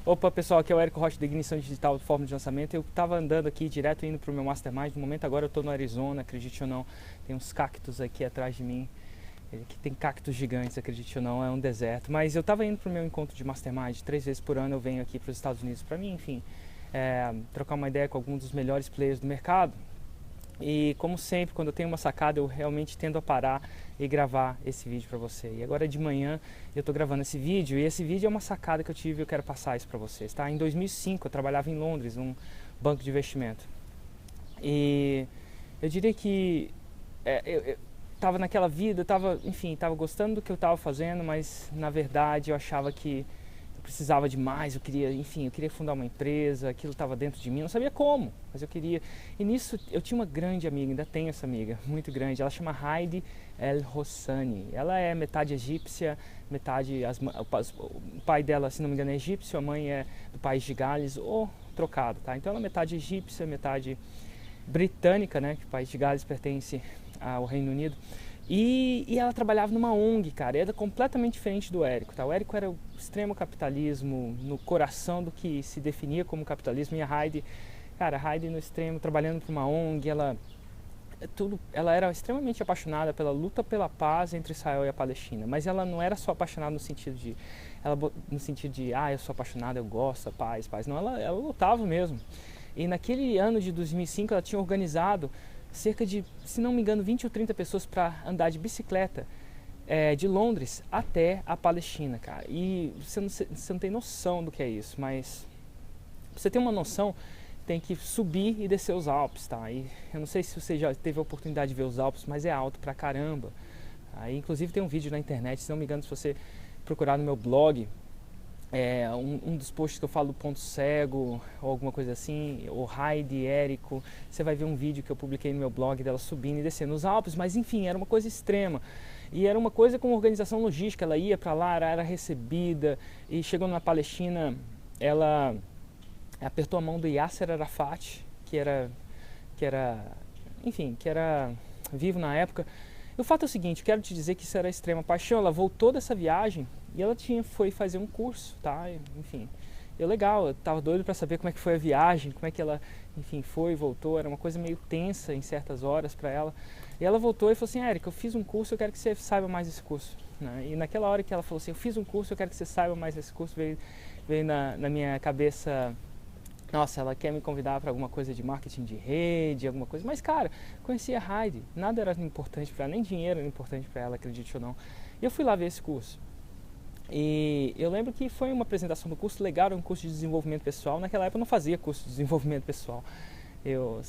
Opa pessoal, aqui é o Érico Rocha da Ignição Digital de Forma de Lançamento. Eu estava andando aqui direto indo para o meu Mastermind. No momento agora eu estou no Arizona, acredite ou não. Tem uns cactos aqui atrás de mim. Aqui tem cactos gigantes, acredite ou não, é um deserto. Mas eu estava indo para o meu encontro de Mastermind. 3 vezes por ano eu venho aqui para os Estados Unidos para mim, enfim, trocar uma ideia com alguns dos melhores players do mercado. E como sempre, quando eu tenho uma sacada, eu realmente tendo a parar e gravar esse vídeo para você. E agora de manhã eu estou gravando esse vídeo, e esse vídeo é uma sacada que eu tive e eu quero passar isso para vocês, tá? Em 2005 eu trabalhava em Londres, num banco de investimento. E eu diria que eu estava naquela vida, estava gostando do que eu estava fazendo, mas na verdade eu achava que precisava de mais, eu queria fundar uma empresa, aquilo estava dentro de mim, não sabia como, mas eu queria. E nisso eu tinha uma grande amiga, ainda tenho essa amiga, muito grande, ela chama Heidi El Hossani. Ela é metade egípcia, metade, o pai dela, se não me engano, é egípcio, a mãe é do país de Gales, ou trocado, tá? Então ela é metade egípcia, metade britânica, né, que o país de Gales pertence ao Reino Unido. E ela trabalhava numa ONG, cara, e era completamente diferente do Érico, tá? O Érico era o extremo capitalismo, no coração do que se definia como capitalismo, e a Heidi, cara, a Heidi no extremo, trabalhando para uma ONG, ela era extremamente apaixonada pela luta pela paz entre Israel e a Palestina, mas ela não era só apaixonada no sentido de, eu sou apaixonada, eu gosto da paz, não, ela lutava mesmo. E naquele ano de 2005 ela tinha organizado cerca de, se não me engano, 20 ou 30 pessoas para andar de bicicleta de Londres até a Palestina, cara. E você não tem noção do que é isso, mas pra você ter uma noção, tem que subir e descer os Alpes, tá? E eu não sei se você já teve a oportunidade de ver os Alpes, mas é alto pra caramba. Aí, inclusive tem um vídeo na internet, se não me engano, se você procurar no meu blog, um dos posts que eu falo do ponto cego ou alguma coisa assim, ou Heidi, Érico, você vai ver um vídeo que eu publiquei no meu blog dela subindo e descendo os Alpes, mas enfim, era uma coisa extrema. E era uma coisa com organização logística, ela ia para lá, era recebida, e chegou na Palestina, ela apertou a mão do Yasser Arafat, que era vivo na época. E o fato é o seguinte, eu quero te dizer que isso era extrema paixão. Ela voltou dessa viagem e ela foi fazer um curso, tá? Enfim, legal, eu tava doido para saber como é que foi a viagem, como é que ela, enfim, foi e voltou. Era uma coisa meio tensa em certas horas para ela. E ela voltou e falou assim, Érica, eu fiz um curso, eu quero que você saiba mais desse curso, né? E naquela hora que ela falou assim, eu fiz um curso, eu quero que você saiba mais desse curso, veio na minha cabeça, nossa, ela quer me convidar para alguma coisa de marketing de rede, alguma coisa. Mas, cara, conhecia a Heidi, nada era importante para ela, nem dinheiro era importante para ela, acredite ou não. E eu fui lá ver esse curso. E eu lembro que foi uma apresentação do curso legal, era um curso de desenvolvimento pessoal. Naquela época eu não fazia curso de desenvolvimento pessoal. Eu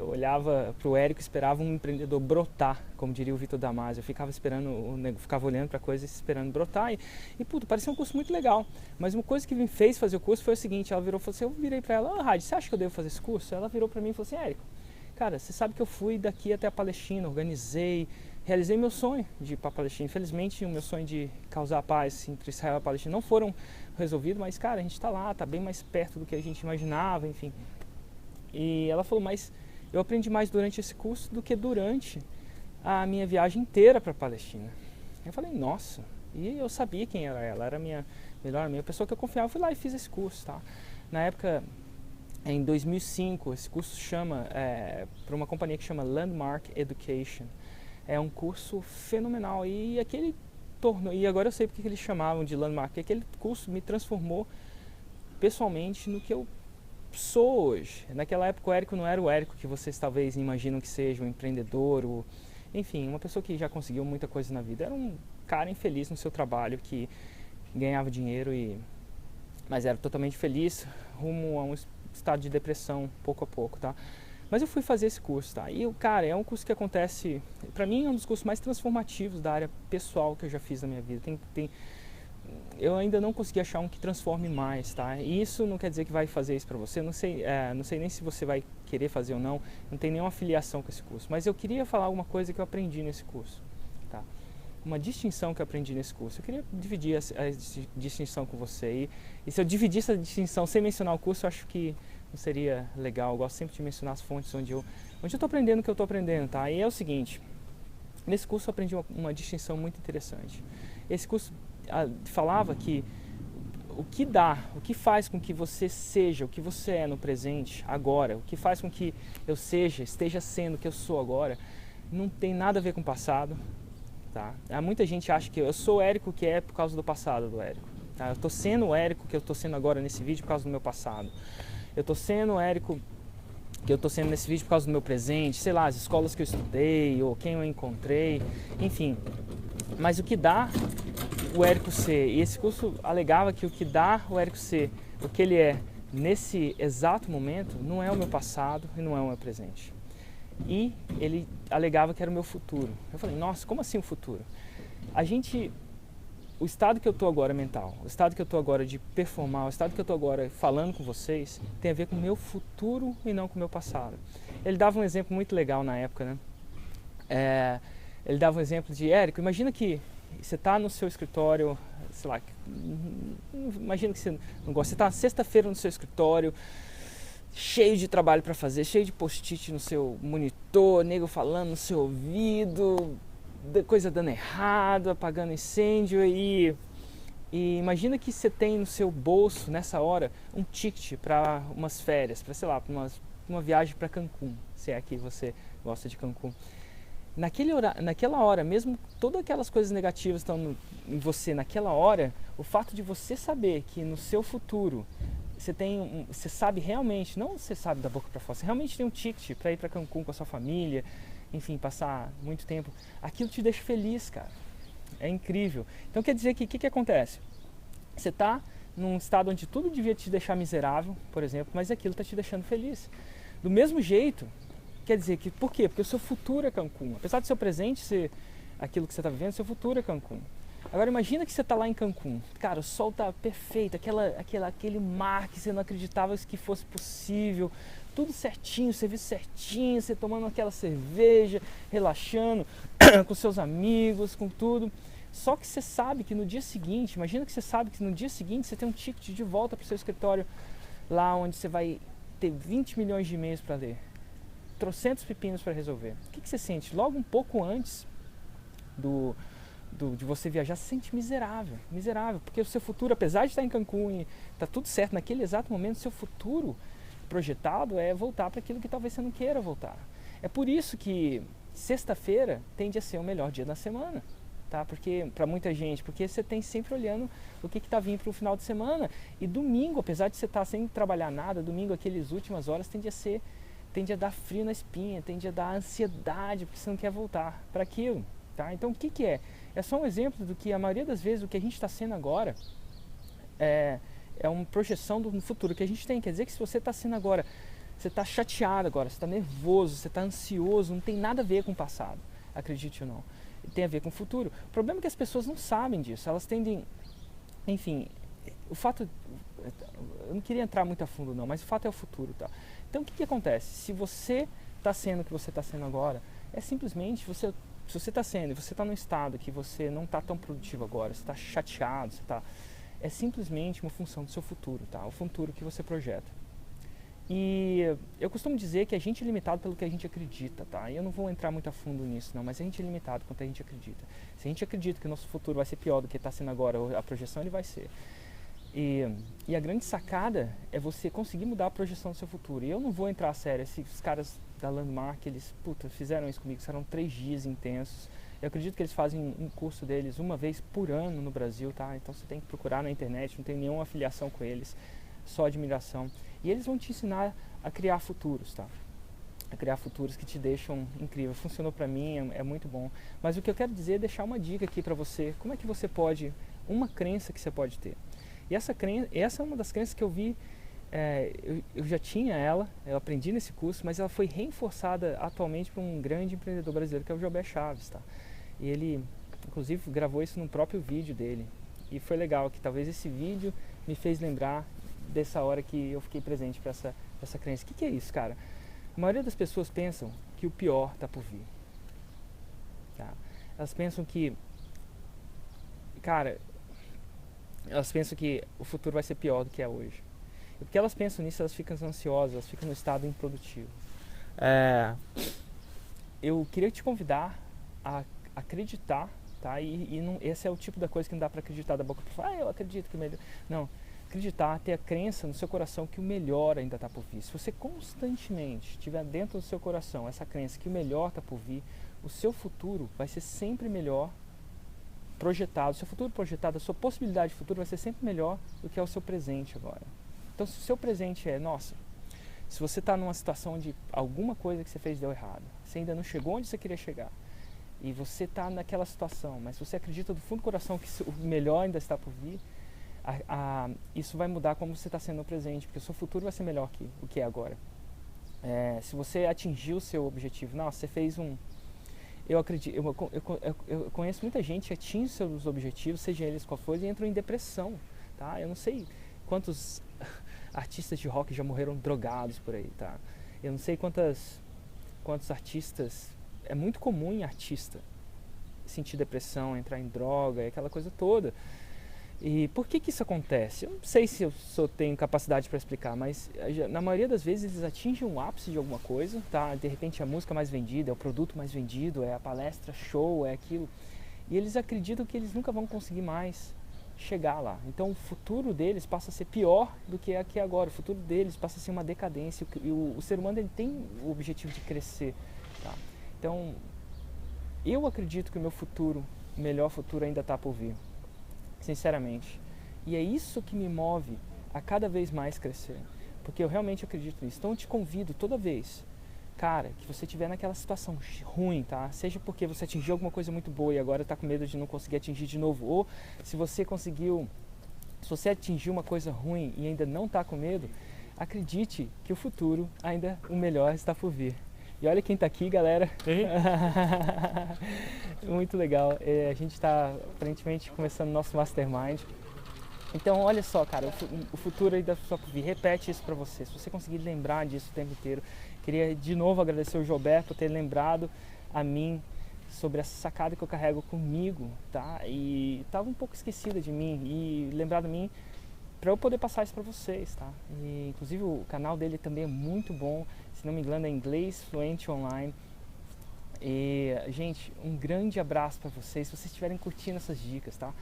olhava para o Érico e esperava um empreendedor brotar, como diria o Vitor Damasio. Eu ficava ficava olhando para a coisa e esperando brotar. E puto, parecia um curso muito legal. Mas uma coisa que me fez fazer o curso foi o seguinte, ela virou e falou assim, eu virei para ela, Heidi, você acha que eu devo fazer esse curso? Ela virou para mim e falou assim, Érico, cara, você sabe que eu fui daqui até a Palestina, realizei meu sonho de ir para a Palestina. Infelizmente, o meu sonho de causar paz entre Israel e a Palestina não foram resolvidos, mas, cara, a gente está lá, está bem mais perto do que a gente imaginava, enfim. E ela falou, mas eu aprendi mais durante esse curso do que durante a minha viagem inteira para a Palestina. Eu falei, nossa, e eu sabia quem era ela era a minha melhor amiga, a pessoa que eu confiava. Eu fui lá e fiz esse curso, tá? Na época, em 2005, esse curso chama, para uma companhia que chama Landmark Education. É um curso fenomenal e e agora eu sei porque que eles chamavam de Landmark, porque aquele curso me transformou pessoalmente no que eu sou hoje. Naquela época o Érico não era o Érico que vocês talvez imaginam que seja, um empreendedor, enfim, uma pessoa que já conseguiu muita coisa na vida. Era um cara infeliz no seu trabalho, que ganhava dinheiro, mas era totalmente feliz, rumo a um estado de depressão pouco a pouco, tá? Mas eu fui fazer esse curso, tá? E, cara, é um curso que acontece, pra mim é um dos cursos mais transformativos da área pessoal que eu já fiz na minha vida. Eu ainda não consegui achar um que transforme mais, tá? E isso não quer dizer que vai fazer isso pra você. Não sei nem se você vai querer fazer ou não. Não tem nenhuma afiliação com esse curso. Mas eu queria falar alguma coisa que eu aprendi nesse curso, tá? Uma distinção que eu aprendi nesse curso. Eu queria dividir a distinção com você. E se eu dividir essa distinção sem mencionar o curso, eu acho que não seria legal. Eu gosto sempre de mencionar as fontes onde eu tô aprendendo o que eu tô aprendendo, tá? E é o seguinte, nesse curso eu aprendi uma distinção muito interessante. Esse curso falava que o que faz com que você seja o que você é no presente, agora, o que faz com que eu esteja sendo o que eu sou agora, não tem nada a ver com o passado, tá? Muita gente acha que eu sou o Érico que é por causa do passado do Érico, tá? Eu estou sendo o Érico que eu estou sendo agora nesse vídeo por causa do meu passado. Eu estou sendo o Érico que eu estou sendo nesse vídeo por causa do meu presente, sei lá, as escolas que eu estudei ou quem eu encontrei, enfim. Mas o que dá o Érico ser, e esse curso alegava que o que dá o Érico ser, o que ele é nesse exato momento, não é o meu passado e não é o meu presente. E ele alegava que era o meu futuro. Eu falei, nossa, como assim o futuro? O estado que eu estou agora mental, o estado que eu estou agora de performar, o estado que eu estou agora falando com vocês, tem a ver com o meu futuro e não com o meu passado. Ele dava um exemplo muito legal na época, né? Ele dava um exemplo de, Érico, imagina que você está no seu escritório, sei lá, imagina que você não gosta, você está sexta-feira no seu escritório, cheio de trabalho para fazer, cheio de post-it no seu monitor, nego falando no seu ouvido, coisa dando errado, apagando incêndio e imagina que você tem no seu bolso, nessa hora, um ticket para umas férias, para, sei lá, uma viagem para Cancún, se é que você gosta de Cancún. Naquela hora, mesmo todas aquelas coisas negativas estão em você naquela hora, o fato de você saber que no seu futuro você sabe realmente, não você sabe da boca para fora, você realmente tem um ticket para ir para Cancún com a sua família, enfim, passar muito tempo, aquilo te deixa feliz, cara. É incrível. Então quer dizer que o que acontece? Você está num estado onde tudo devia te deixar miserável, por exemplo, mas aquilo está te deixando feliz. Do mesmo jeito, quer dizer que, por quê? Porque o seu futuro é Cancún. Apesar do seu presente ser aquilo que você está vivendo, seu futuro é Cancún. Agora imagina que você está lá em Cancún. Cara, o sol está perfeito, aquele mar que você não acreditava que fosse possível. Tudo certinho, serviço certinho, você tomando aquela cerveja, relaxando com seus amigos, com tudo. Só que você sabe que no dia seguinte, imagina que você sabe que no dia seguinte você tem um ticket de volta para o seu escritório, lá onde você vai ter 20 milhões de e-mails para ler. Trocentos pepinos para resolver. O que você sente? Logo um pouco antes de você viajar, você se sente miserável, porque o seu futuro, apesar de estar em Cancún e está tudo certo naquele exato momento, seu futuro projetado é voltar para aquilo que talvez você não queira voltar. É por isso que sexta-feira tende a ser o melhor dia da semana, tá? Porque para muita gente, porque você tem sempre olhando o que está vindo para o final de semana, e domingo, apesar de você estar sem trabalhar nada, domingo, aquelas últimas horas, tende a dar frio na espinha, tende a dar ansiedade, porque você não quer voltar para aquilo, tá? Então o que é? É só um exemplo do que a maioria das vezes o que a gente está sendo agora é uma projeção do futuro que a gente tem. Quer dizer que se você está sendo agora, você está chateado agora, você está nervoso, você está ansioso, não tem nada a ver com o passado, acredite ou não. Tem a ver com o futuro. O problema é que as pessoas não sabem disso, elas tendem, enfim, o fato, eu não queria entrar muito a fundo não, mas o fato é o futuro, tá? Então o que acontece? Se você está sendo o que você está sendo agora, é simplesmente se você está sendo, e você está num estado que você não está tão produtivo agora, você está chateado, é simplesmente uma função do seu futuro, tá? O futuro que você projeta. E eu costumo dizer que a gente é limitado pelo que a gente acredita, tá? E eu não vou entrar muito a fundo nisso não, mas a gente é limitado quanto a gente acredita. Se a gente acredita que o nosso futuro vai ser pior do que está sendo agora, a projeção ele vai ser. E a grande sacada é você conseguir mudar a projeção do seu futuro. E eu não vou entrar a sério, esses caras da Landmark, eles fizeram isso comigo, serão 3 dias intensos. Eu acredito que eles fazem um curso deles uma vez por ano no Brasil, tá? Então você tem que procurar na internet, não tem nenhuma afiliação com eles, só admiração. E eles vão te ensinar a criar futuros, tá? A criar futuros que te deixam incrível. Funcionou pra mim, é muito bom. Mas o que eu quero dizer é deixar uma dica aqui pra você. Como é que você pode, uma crença que você pode ter. E essa é uma das crenças que eu vi, eu já tinha ela, eu aprendi nesse curso, mas ela foi reforçada atualmente por um grande empreendedor brasileiro que é o Jober Chaves, tá? E ele, inclusive, gravou isso no próprio vídeo dele. E foi legal, que talvez esse vídeo me fez lembrar dessa hora que eu fiquei presente para essa crença. O que é isso, cara? A maioria das pessoas pensam que o pior está por vir. Tá? Elas pensam que, cara, elas pensam que o futuro vai ser pior do que é hoje. E porque elas pensam nisso, elas ficam ansiosas, elas ficam no estado improdutivo. Eu queria te convidar a acreditar, tá? E não, esse é o tipo da coisa que não dá para acreditar da boca para fora. Eu acredito que é melhor. Não. acreditar, ter a crença no seu coração que o melhor ainda está por vir. Se você constantemente tiver dentro do seu coração essa crença que o melhor está por vir, o seu futuro vai ser sempre melhor projetado, o seu futuro projetado, a sua possibilidade de futuro vai ser sempre melhor do que é o seu presente agora. Então, se o seu presente é, nossa, se você está numa situação onde alguma coisa que você fez deu errado, você ainda não chegou onde você queria chegar, e você está naquela situação, mas você acredita do fundo do coração que o melhor ainda está por vir, isso vai mudar como você está sendo no presente, porque o seu futuro vai ser melhor que o que é agora. Se você atingiu o seu objetivo, nossa, você fez um... Eu acredito, eu conheço muita gente que atinge seus objetivos, seja eles qual for, e entram em depressão, tá? Eu não sei quantos artistas de rock já morreram drogados por aí, tá? Eu não sei quantos artistas... É muito comum em artista sentir depressão, entrar em droga, aquela coisa toda. E por que isso acontece? Eu não sei se eu tenho capacidade para explicar, mas na maioria das vezes eles atingem um ápice de alguma coisa, tá? De repente a música mais vendida, é o produto mais vendido, é a palestra, show, é aquilo. E eles acreditam que eles nunca vão conseguir mais chegar lá. Então o futuro deles passa a ser pior do que é aqui agora. O futuro deles passa a ser uma decadência. E o ser humano ele tem o objetivo de crescer, tá? Então eu acredito que o meu futuro, o melhor futuro ainda está por vir. Sinceramente. E é isso que me move a cada vez mais crescer. Porque eu realmente acredito nisso. Então eu te convido toda vez, cara, que você estiver naquela situação ruim, tá? Seja porque você atingiu alguma coisa muito boa e agora está com medo de não conseguir atingir de novo. Ou se você atingiu uma coisa ruim e ainda não está com medo, acredite que o futuro ainda, o melhor está por vir. E olha quem está aqui, galera. Muito legal. A gente está aparentemente começando o nosso Mastermind. Então, olha só, cara, o futuro ainda está por vir. Repete isso para você. Se você conseguir lembrar disso o tempo inteiro. Queria de novo agradecer o Gilberto por ter lembrado a mim sobre essa sacada que eu carrego comigo, tá? E estava um pouco esquecida de mim e lembrado a mim para eu poder passar isso para vocês, tá? E, inclusive o canal dele também é muito bom, se não me engano é Inglês Fluente Online. E, gente, um grande abraço para vocês. Se vocês estiverem curtindo essas dicas, tá?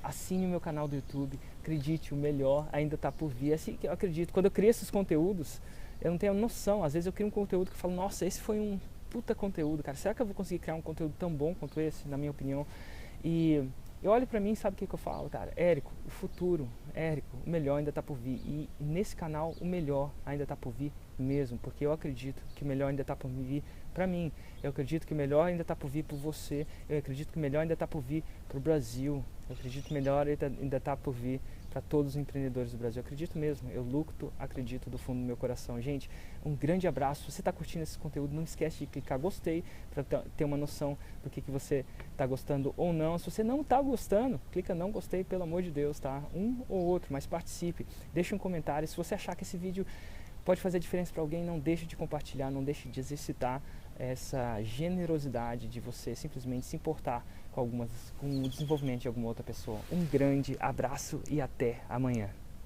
Assine o meu canal do YouTube. Acredite, o melhor ainda está por vir. Assim que eu acredito. Quando eu crio esses conteúdos, eu não tenho noção. Às vezes eu crio um conteúdo que eu falo, nossa, esse foi um puta conteúdo, cara. Será que eu vou conseguir criar um conteúdo tão bom quanto esse, na minha opinião? E eu olho pra mim e sabe o que eu falo, cara? Érico, o futuro, Érico, o melhor ainda tá por vir. E nesse canal, o melhor ainda tá por vir mesmo. Porque eu acredito que o melhor ainda tá por vir pra mim. Eu acredito que o melhor ainda tá por vir por você. Eu acredito que o melhor ainda tá por vir pro Brasil. Eu acredito que o melhor ainda tá por vir para todos os empreendedores do Brasil. Eu acredito mesmo, eu acredito do fundo do meu coração. Gente, um grande abraço. Se você está curtindo esse conteúdo, não esquece de clicar gostei para ter uma noção do que você está gostando ou não. Se você não está gostando, clica não gostei, pelo amor de Deus, tá? Um ou outro, mas participe. Deixe um comentário. Se você achar que esse vídeo pode fazer diferença para alguém, não deixe de compartilhar, não deixe de exercitar essa generosidade de você simplesmente se importar com o desenvolvimento de alguma outra pessoa. Um grande abraço e até amanhã.